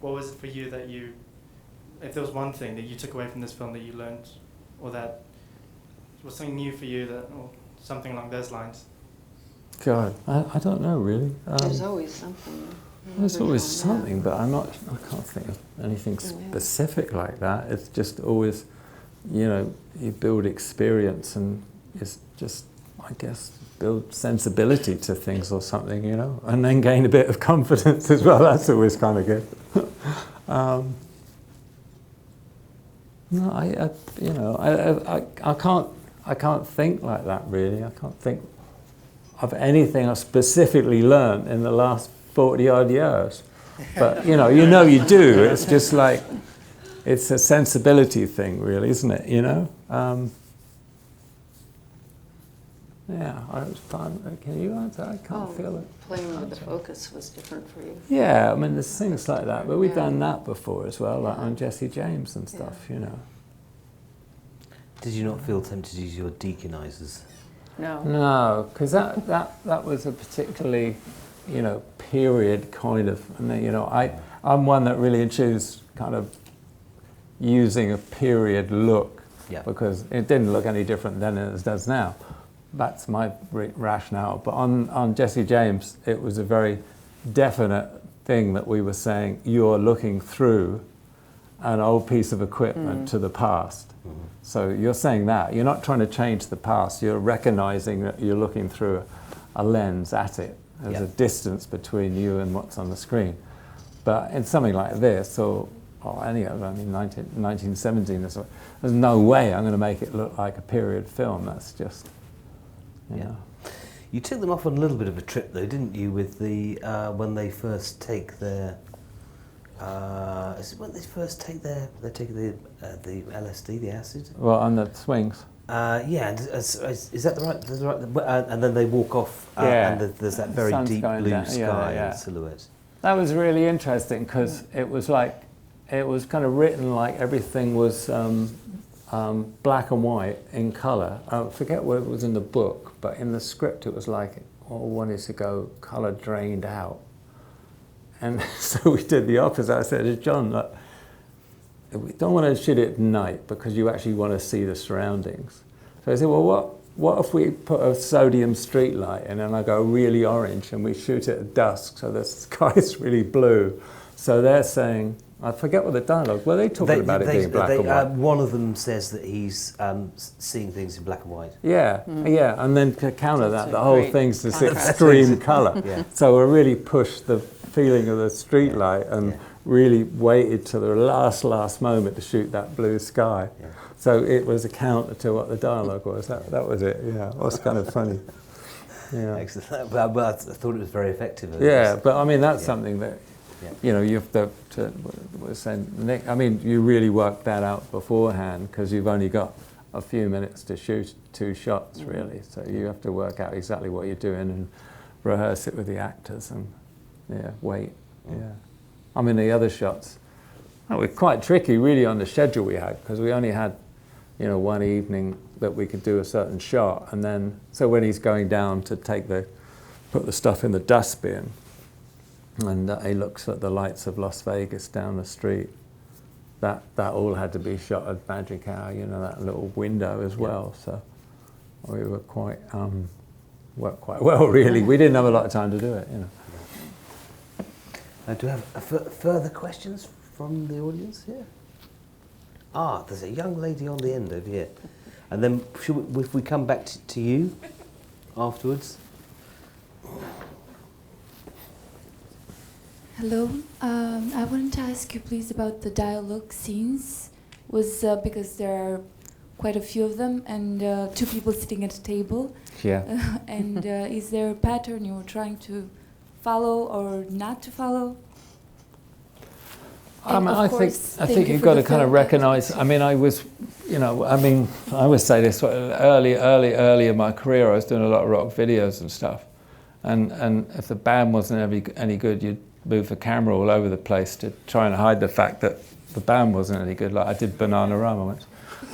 [SPEAKER 10] What was it for you that if there was one thing that you took away from this film that you learned, or that was something new for you, or something along those lines?
[SPEAKER 2] God, I don't know really.
[SPEAKER 5] There's always something.
[SPEAKER 2] There's always something, but I can't think of anything specific like that. It's just always, you know, you build experience and it's just, I guess, build sensibility to things or something, you know, and then gain a bit of confidence as well. That's always kind of good. No, I can't think like that really. I can't think of anything I specifically learned in the last 40 odd years. But you do. It's just like, it's a sensibility thing, really, isn't it? You know. Yeah, I was fine. Can you answer? I can't feel it.
[SPEAKER 5] Playing with the focus was different for you.
[SPEAKER 2] Yeah, I mean, there's things like that, but we've done that before as well, like on Jesse James and stuff, you know.
[SPEAKER 1] Did you not feel tempted to use your deaconizers?
[SPEAKER 5] No.
[SPEAKER 2] No, because that was a particularly, you know, period kind of, and then, you know, I'm one that really enjoys kind of using a period look, because it didn't look any different then as it does now. That's my rationale. But on Jesse James, it was a very definite thing that we were saying, you're looking through an old piece of equipment to the past. Mm-hmm. So you're saying that. You're not trying to change the past. You're recognizing that you're looking through a lens at it. There's a distance between you and what's on the screen. But in something like this, or any of, I mean, 1917, there's no way I'm going to make it look like a period film. That's just... Yeah.
[SPEAKER 1] You took them off on a little bit of a trip, though, didn't you? With the when they first take their, is it when they first take their the LSD, the acid?
[SPEAKER 2] Well, on the swings.
[SPEAKER 1] Yeah, is that the right? And then they walk off, and there's that very deep blue sky silhouette. That
[SPEAKER 2] was really interesting because it was like, it was kind of written like everything was black and white in colour. I forget what it was in the book, but in the script it was like, all wanted to go colour drained out. And so we did the opposite. I said to John, look, we don't want to shoot it at night because you actually want to see the surroundings. So I said, well, what if we put a sodium street light in and I go really orange and we shoot it at dusk so the sky's really blue? So they're saying, I forget what the dialogue, were they talking about it being black and white?
[SPEAKER 1] One of them says that he's seeing things in black and white.
[SPEAKER 2] Yeah, and then to counter that, the whole thing's this extreme colour. So we really pushed the feeling of the street light and really waited to the last moment to shoot that blue sky. So it was a counter to what the dialogue was. That was it, yeah. It was kind of funny. Yeah.
[SPEAKER 1] Excellent. But I thought it was very effective.
[SPEAKER 2] Yeah, but I mean, that's something that, you know, you have to Nick, I mean, you really worked that out beforehand because you've only got a few minutes to shoot 2 shots, really. So you have to work out exactly what you're doing and rehearse it with the actors and, wait. Yeah. I mean, the other shots were quite tricky, really, on the schedule we had because we only had, you know, one evening that we could do a certain shot, and then so when he's going down to put the stuff in the dustbin, and he looks at the lights of Las Vegas down the street. That all had to be shot at magic hour, you know, that little window as well. So we were worked quite well, really. We didn't have a lot of time to do it, you know.
[SPEAKER 1] Do we have further questions from the audience here? There's a young lady on the end over here. And then if we come back to you afterwards.
[SPEAKER 11] Hello, I wanted to ask you please about the dialogue scenes, because there are quite a few of them and 2 people sitting at a table.
[SPEAKER 2] Yeah.
[SPEAKER 11] And is there a pattern you're trying to follow or not to follow?
[SPEAKER 2] I think you've got to kind of recognise, I mean, I was, you know, I mean, I would say this, early in my career, I was doing a lot of rock videos and stuff. And if the band wasn't any good, you'd move the camera all over the place to try and hide the fact that the band wasn't any good, like I did Bananarama once.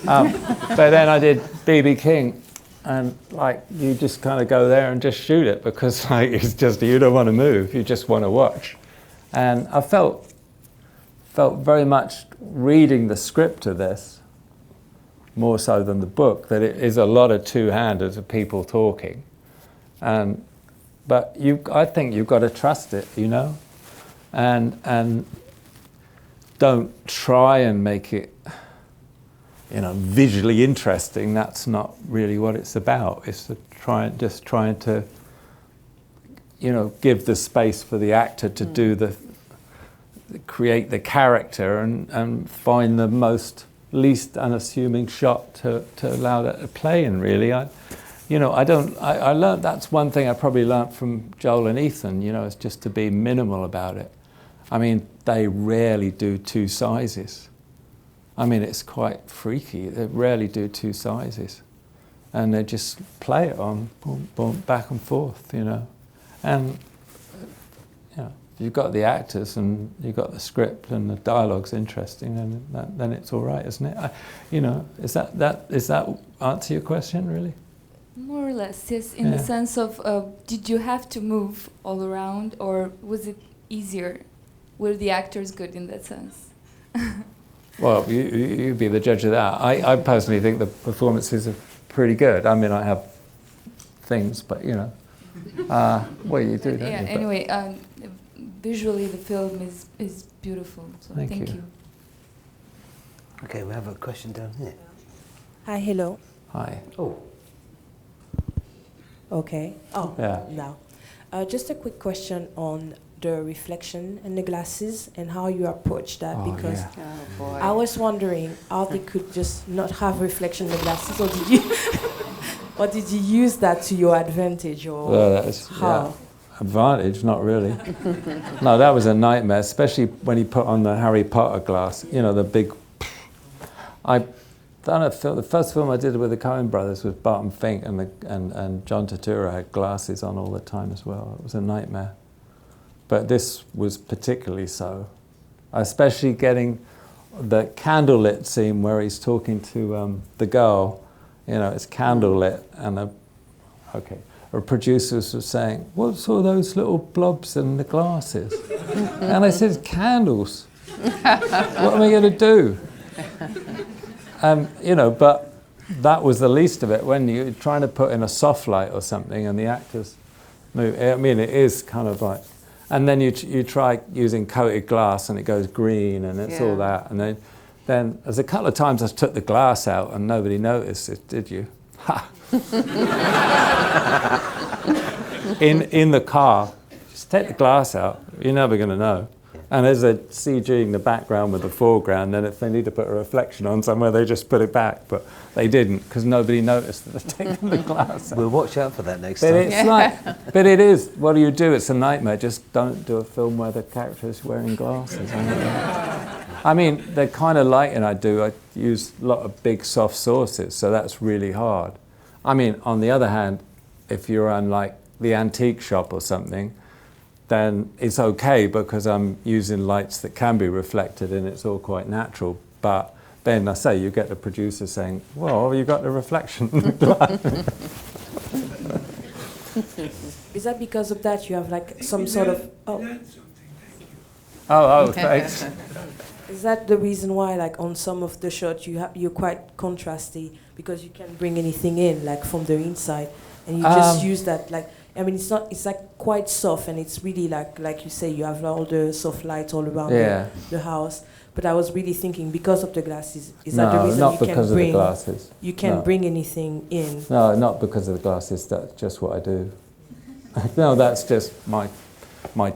[SPEAKER 2] But then I did B.B. King, and like you just kind of go there and just shoot it because like it's just, you don't want to move, you just want to watch. And I felt very much reading the script of this, more so than the book, that it is a lot of two-handed of people talking. But I think you've got to trust it, you know? And don't try and make it, you know, visually interesting. That's not really what it's about. It's just trying to, you know, give the space for the actor to create the character and find the least unassuming shot to allow that to play in, really. I learned, that's one thing I probably learned from Joel and Ethan, you know, is just to be minimal about it. I mean, they rarely do 2 sizes. I mean, it's quite freaky. They rarely do two sizes. And they just play it on, boom, boom, back and forth, you know. And, you know, you've got the actors and you've got the script and the dialogue's interesting, and then it's all right, isn't it? You know, does that answer your question, really?
[SPEAKER 11] More or less, yes, in the sense of, did you have to move all around, or was it easier? Were the actors good in that sense?
[SPEAKER 2] Well, you be the judge of that. I personally think the performances are pretty good. I mean, I have things, but, you know, well, you do, don't you? But
[SPEAKER 11] anyway, visually the film is beautiful, so thank you.
[SPEAKER 1] Okay, we have a question down here.
[SPEAKER 12] Hi, hello.
[SPEAKER 2] Hi.
[SPEAKER 1] Oh.
[SPEAKER 12] Okay. Oh,
[SPEAKER 2] yeah.
[SPEAKER 12] Now. Just a quick question on the reflection in the glasses and how you approach that, because I was wondering how they could just not have reflection in the glasses, or did you or did you use that to your advantage, or how?
[SPEAKER 2] Advantage, not really. No, that was a nightmare, especially when he put on the Harry Potter glass, you know, the big... I've done a film, the first film I did with the Coen brothers was Barton Fink, and John Turturro had glasses on all the time as well. It was a nightmare. But this was particularly so. Especially getting the candlelit scene where he's talking to the girl, you know, it's candlelit, and our producers were saying, "What's all those little blobs in the glasses?" And I said, "Candles. What am I going to do?" And, you know, but that was the least of it. When you're trying to put in a soft light or something and the actors move, I mean, it is kind of like, and then you try using coated glass and it goes green and it's all that. And then there's a couple of times I took the glass out and nobody noticed it, did you? Ha! in the car, just take the glass out, you're never going to know. And as they're CGing the background with the foreground, then if they need to put a reflection on somewhere, they just put it back. But they didn't, because nobody noticed that they'd taken the glass out.
[SPEAKER 1] We'll watch out for that next
[SPEAKER 2] But
[SPEAKER 1] time.
[SPEAKER 2] it's like, but it is, what do you do? It's a nightmare. Just don't do a film where the character is wearing glasses. I mean, the kind of lighting I do, I use a lot of big soft sources, so that's really hard. I mean, on the other hand, if you're on like the antique shop or something, then it's okay because I'm using lights that can be reflected and it's all quite natural. But then I say, you get the producer saying, "Well, you got the reflection in the glass."
[SPEAKER 12] Is that because of that you have like some sort of...
[SPEAKER 2] Oh, thanks.
[SPEAKER 12] Is that the reason why, like on some of the shots, you're quite contrasty because you can't bring anything in, like from the inside, and you just use that, like, I mean, it's like quite soft, and it's really like you say, you have all the soft light all around the house. But I was really thinking, because of the glasses, is that the reason
[SPEAKER 2] not because of the glasses.
[SPEAKER 12] You can't bring anything in?
[SPEAKER 2] No, not because of the glasses. That's just what I do. No, that's just my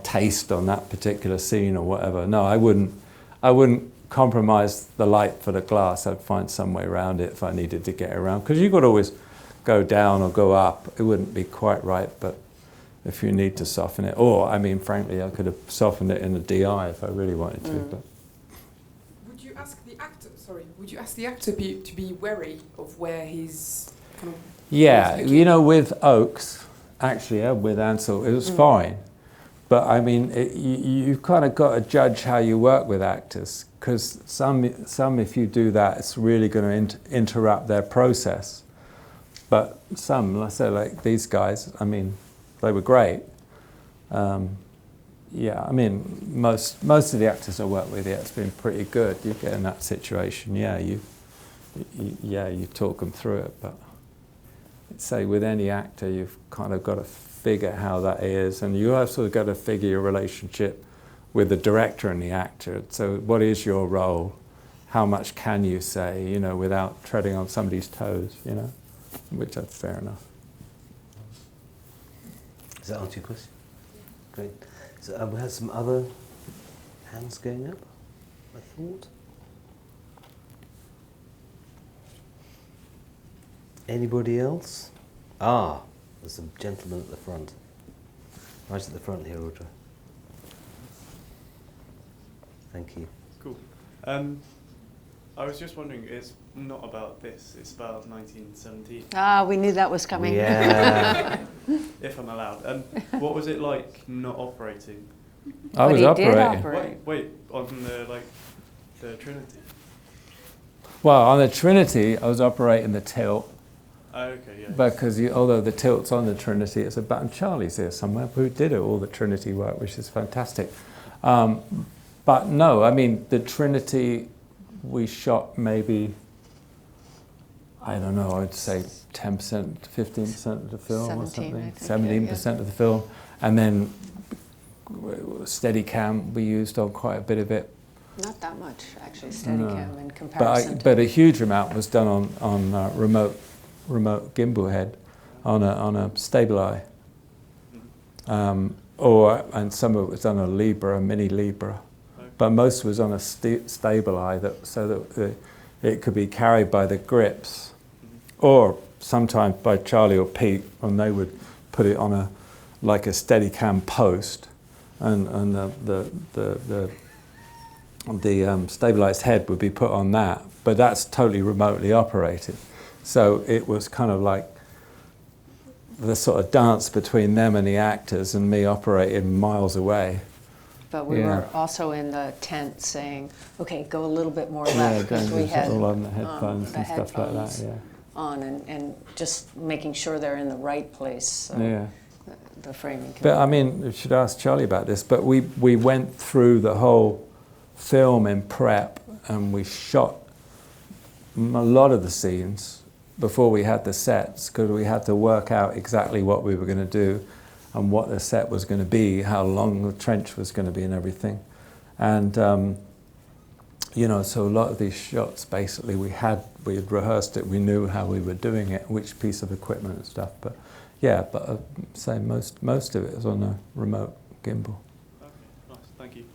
[SPEAKER 2] taste on that particular scene or whatever. No, I wouldn't compromise the light for the glass. I'd find some way around it if I needed to get around. Because you could always go down or go up. It wouldn't be quite right, but if you need to soften it, or I mean, frankly, I could have softened it in the DI if I really wanted to. But.
[SPEAKER 13] Would you ask the actor to be wary of where he's kind of?
[SPEAKER 2] Yeah, you know, with Oakes, actually, with Ansel, it was fine. But I mean, you've kind of got to judge how you work with actors, because some, if you do that, it's really going to interrupt their process. But some, let's say like these guys, I mean, they were great. Yeah, I mean, most of the actors I work with, it's been pretty good. You get in that situation, you talk them through it. But I'd say with any actor, you've kind of got to figure how that is, and you also got to figure your relationship with the director and the actor. So what is your role? How much can you say, you know, without treading on somebody's toes, you know? Which is fair enough.
[SPEAKER 1] Does that answer your question? Great. So we had some other hands going up, I thought. Anybody else? There's a gentleman at the front. Right at the front here, Audra. Thank you.
[SPEAKER 14] Cool. I was just wondering, it's not about this, it's about 1917.
[SPEAKER 5] Ah, we knew that was coming.
[SPEAKER 1] Yeah.
[SPEAKER 14] If I'm allowed. And what was it like not operating?
[SPEAKER 2] I was operating.
[SPEAKER 14] Wait, on the Trinity?
[SPEAKER 2] Well, on the Trinity, I was operating the tilt.
[SPEAKER 14] Oh, okay, yeah.
[SPEAKER 2] Because although the tilt's on the Trinity, it's about, and Charlie's here somewhere, who did all the Trinity work, which is fantastic. But no, I mean, the Trinity, we shot maybe, I don't know, I'd say 10%, 15% of the film or something, 17% of the film. And then Steadicam, we used on quite a bit of it.
[SPEAKER 5] Not that much, actually, Steadicam in comparison.
[SPEAKER 2] But a huge amount was done on remote gimbal head, on a Stabilize. And some of it was done on a Libra, a mini Libra. But most was on a Stabilize, so that it could be carried by the grips, or sometimes by Charlie or Pete, and they would put it on like a Steadicam post, and the stabilized head would be put on that. But that's totally remotely operated, so it was kind of like the sort of dance between them and the actors, and me operating miles away.
[SPEAKER 5] But we were also in the tent saying, okay, go a little bit more left, because we had
[SPEAKER 2] all on the headphones and stuff like that, yeah.
[SPEAKER 5] On, and just making sure they're in the right place, so
[SPEAKER 2] yeah.
[SPEAKER 5] The framing can
[SPEAKER 2] But I mean, you should ask Charlie about this, but we went through the whole film in prep, and we shot a lot of the scenes before we had the sets, because we had to work out exactly what we were going to do and what the set was going to be, how long the trench was going to be and everything. And, you know, so a lot of these shots, basically, we had rehearsed it, we knew how we were doing it, which piece of equipment and stuff. But yeah, but I'd say most of it was on a remote gimbal.
[SPEAKER 14] Okay, nice, thank you.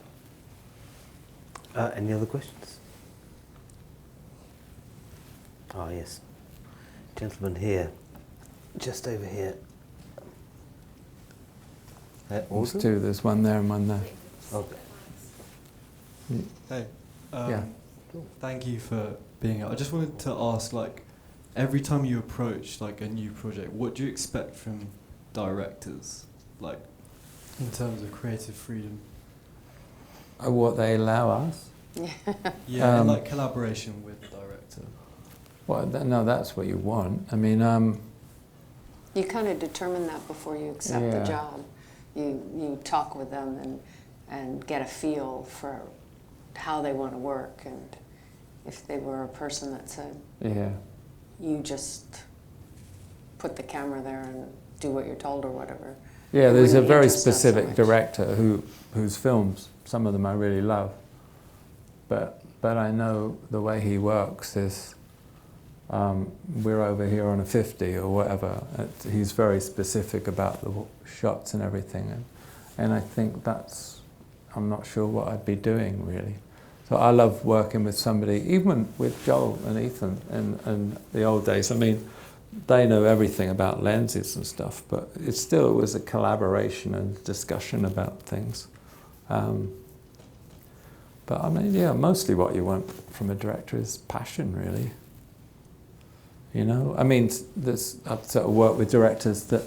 [SPEAKER 1] Any other questions? Ah, yes. Gentleman here, just over here.
[SPEAKER 2] There's two, there's one there and one there.
[SPEAKER 1] Okay.
[SPEAKER 15] Hey,
[SPEAKER 2] yeah.
[SPEAKER 15] Thank you for being here. I just wanted to ask, like, every time you approach like a new project, what do you expect from directors, like, in terms of creative freedom?
[SPEAKER 2] What they allow us?
[SPEAKER 15] Yeah, and like collaboration with the director.
[SPEAKER 2] Well, no, that's what you want. I mean,
[SPEAKER 5] You kind of determine that before you accept the job. You talk with them and get a feel for how they want to work, and if they were a person that said, you just put the camera there and do what you're told or whatever.
[SPEAKER 2] Yeah, there's a very specific director whose films, some of them I really love, but I know the way he works is, we're over here on a 50 or whatever. He's very specific about the shots and everything, and I think I'm not sure what I'd be doing really. So I love working with somebody, even with Joel and Ethan and the old days. I mean, they know everything about lenses and stuff, but it still was a collaboration and discussion about things. But I mean, yeah, mostly what you want from a director is passion, really. You know, I mean, I've sort of worked with directors that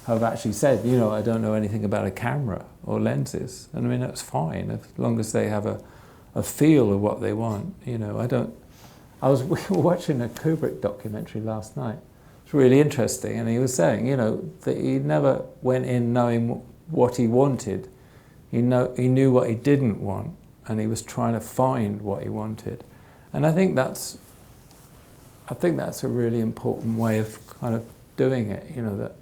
[SPEAKER 2] have actually said, you know, I don't know anything about a camera or lenses. And I mean, that's fine, as long as they have a feel of what they want. You know, we were watching a Kubrick documentary last night. It's really interesting, and he was saying, you know, that he never went in knowing what he wanted. He knew what he didn't want, and he was trying to find what he wanted. And I think that's a really important way of kind of doing it, you know, that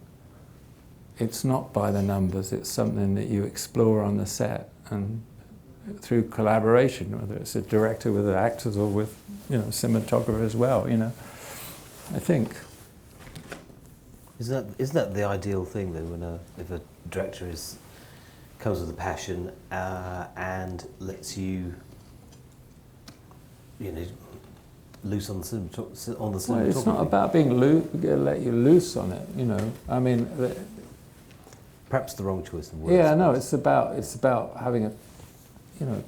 [SPEAKER 2] it's not by the numbers, it's something that you explore on the set and through collaboration, whether it's a director with the actors or with, you know, cinematographer as well, you know, I think.
[SPEAKER 1] Isn't that the ideal thing though, if a director comes with a passion and lets you know, loose on the cinematography?
[SPEAKER 2] Well, it's not about being let you loose on it, you know. I mean,
[SPEAKER 1] perhaps the wrong choice of words.
[SPEAKER 2] Yeah, no, it's about having a, you know,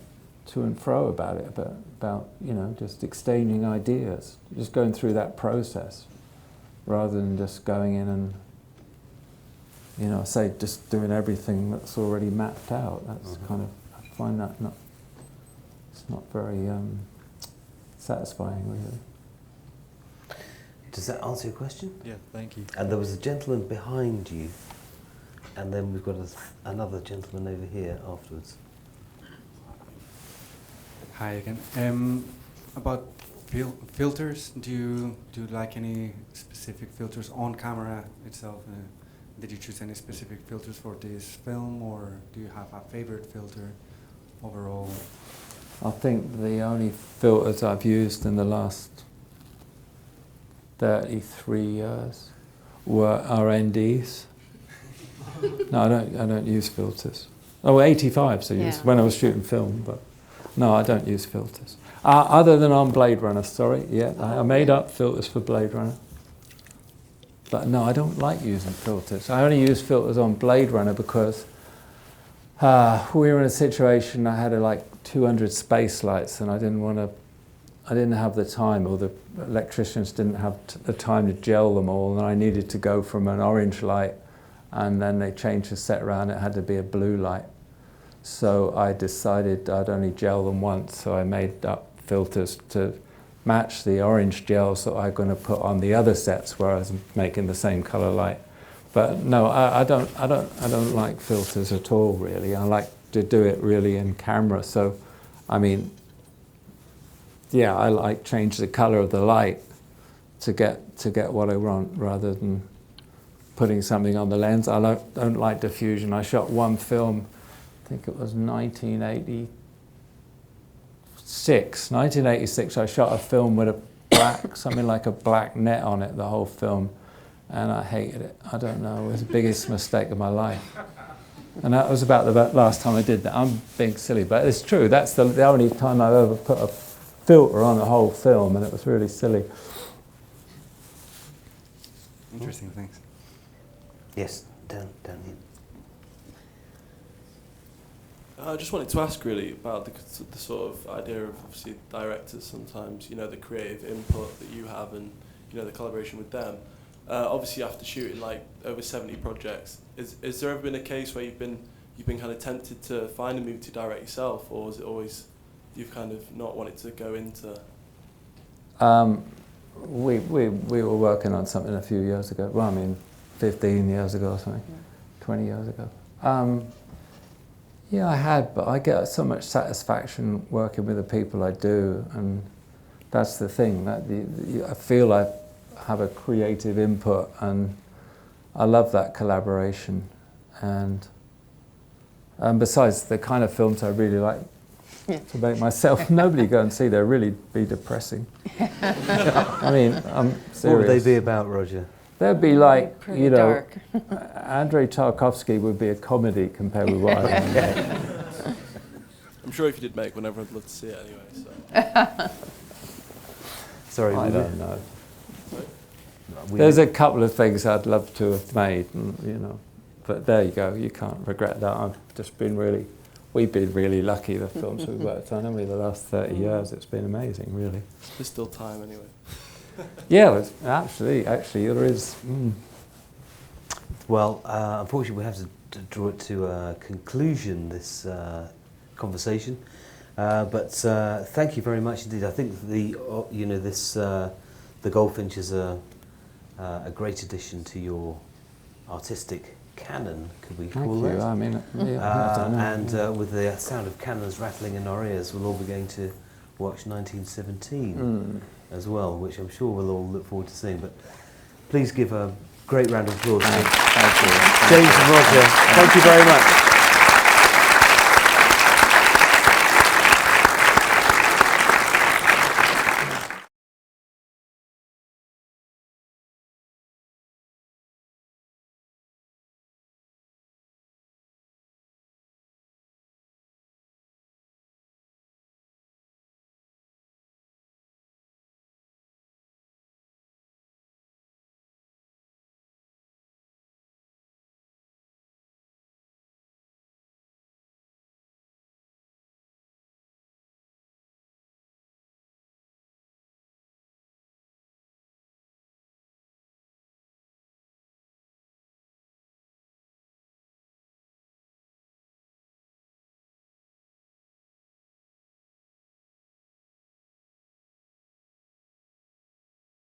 [SPEAKER 2] to and fro about it, about you know, just exchanging ideas, just going through that process, rather than just going in and, you know, say just doing everything that's already mapped out. That's kind of, I find that it's not very satisfying, really.
[SPEAKER 1] Does that answer your question?
[SPEAKER 15] Yeah, thank you.
[SPEAKER 1] And there was a gentleman behind you, and then we've got another gentleman over here afterwards.
[SPEAKER 8] Hi again. About filters, do you like any specific filters on camera itself? Did you choose any specific filters for this film, or do you have a favorite filter overall?
[SPEAKER 2] I think the only filters I've used in the last 33 years are NDs. No, I don't use filters. Oh, 85s I used when I was shooting film, but no, I don't use filters. Other than on Blade Runner, sorry, I made up filters for Blade Runner. But no, I don't like using filters. I only use filters on Blade Runner because we were in a situation, I had like 200 space lights, and I didn't have the time, or the electricians didn't have the time to gel them all, and I needed to go from an orange light, and then they changed the set around, it had to be a blue light. So I decided I'd only gel them once, so I made up filters to match the orange gels that I'm going to put on the other sets where I was making the same color light. But no, I don't like filters at all, really. I like to do it really in camera. So, I mean, yeah, I like change the color of the light to get what I want, rather than putting something on the lens. I don't like diffusion. I shot one film, I think it was 1986, I shot a film with a black, something like a black net on it, the whole film, and I hated it. I don't know, it was the biggest mistake of my life. And that was about the last time I did that. I'm being silly, but it's true. That's the only time I've ever put a filter on a whole film, and it was really silly.
[SPEAKER 8] Interesting, thanks.
[SPEAKER 1] Yes, down here.
[SPEAKER 16] I just wanted to ask really about the sort of idea of, obviously, directors sometimes, you know, the creative input that you have and, you know, the collaboration with them. Obviously, after shooting like over 70 projects, is there ever been a case where you've been kind of tempted to find a movie to direct yourself, or is it always you've kind of not wanted to go into?
[SPEAKER 2] We were working on something a few years ago. Well, I mean, 15 years ago or something, 20 years ago. Yeah, I had, but I get so much satisfaction working with the people I do, and that's the thing. I feel I have a creative input, and I love that collaboration. And besides, the kind of films I really like to make myself, nobody go and see. They'll really be depressing. I mean, I'm serious.
[SPEAKER 1] What would they be about, Roger?
[SPEAKER 2] They'd be like,
[SPEAKER 5] pretty
[SPEAKER 2] you know,
[SPEAKER 5] dark.
[SPEAKER 2] Andrei Tarkovsky would be a comedy compared with what I am.
[SPEAKER 16] I'm sure if you did make one, everyone would love to see it anyway. So.
[SPEAKER 1] Sorry,
[SPEAKER 2] I don't know.
[SPEAKER 16] Sorry?
[SPEAKER 2] There's a couple of things I'd love to have made, and, you know, but there you go. You can't regret that. We've been really lucky. The films we've worked on, haven't we? The last 30 years, it's been amazing, really.
[SPEAKER 16] There's still time anyway.
[SPEAKER 2] Yeah, actually, there is.
[SPEAKER 1] Well, unfortunately, we have to draw it to a conclusion, this conversation. But thank you very much indeed. I think the Goldfinch is a great addition to your artistic canon, could we call
[SPEAKER 2] Thank
[SPEAKER 1] it?
[SPEAKER 2] you. I mean, yeah, I don't know.
[SPEAKER 1] And with the sound of cannons rattling in our ears, we'll all be going to watch 1917 as well, which I'm sure we'll all look forward to seeing. But please give a great round of applause to James and Roger. Thank you very much.